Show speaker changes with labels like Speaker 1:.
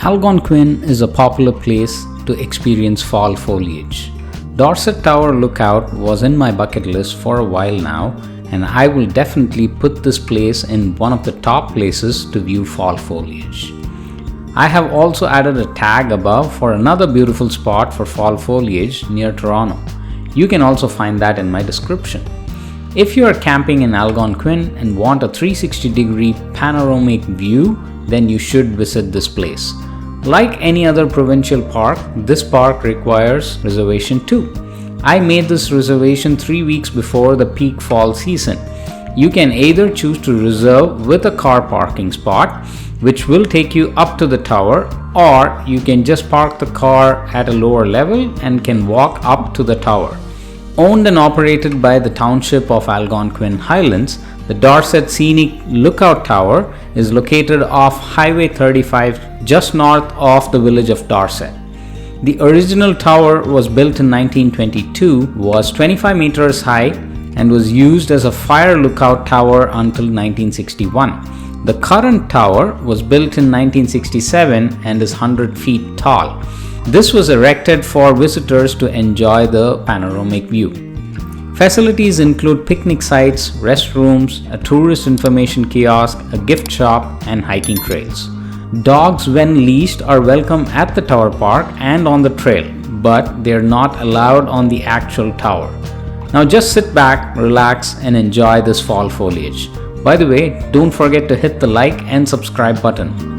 Speaker 1: Algonquin is a popular place to experience fall foliage. Dorset Tower Lookout was in my bucket list for a while now, and I will definitely put this place in one of the top places to view fall foliage. I have also added a tag above for another beautiful spot for fall foliage near Toronto. You can also find that in my description. If you are camping in Algonquin and want a 360-degree panoramic view, then you should visit this place. Like any other provincial park, this park requires reservation too. I made this reservation 3 weeks before the peak fall season. You can either choose to reserve with a car parking spot, which will take you up to the tower, or you can just park the car at a lower level and can walk up to the tower. Owned and operated by the township of Algonquin Highlands, the Dorset Scenic Lookout Tower is located off Highway 35 just north of the village of Dorset. The original tower was built in 1922, was 25 meters high, and was used as a fire lookout tower until 1961. The current tower was built in 1967 and is 100 feet tall. This was erected for visitors to enjoy the panoramic view. Facilities include picnic sites, restrooms, a tourist information kiosk, a gift shop, and hiking trails. Dogs, when leashed, are welcome at the tower park and on the trail, but they are not allowed on the actual tower. Now just sit back, relax, and enjoy this fall foliage. By the way, don't forget to hit the like and subscribe button.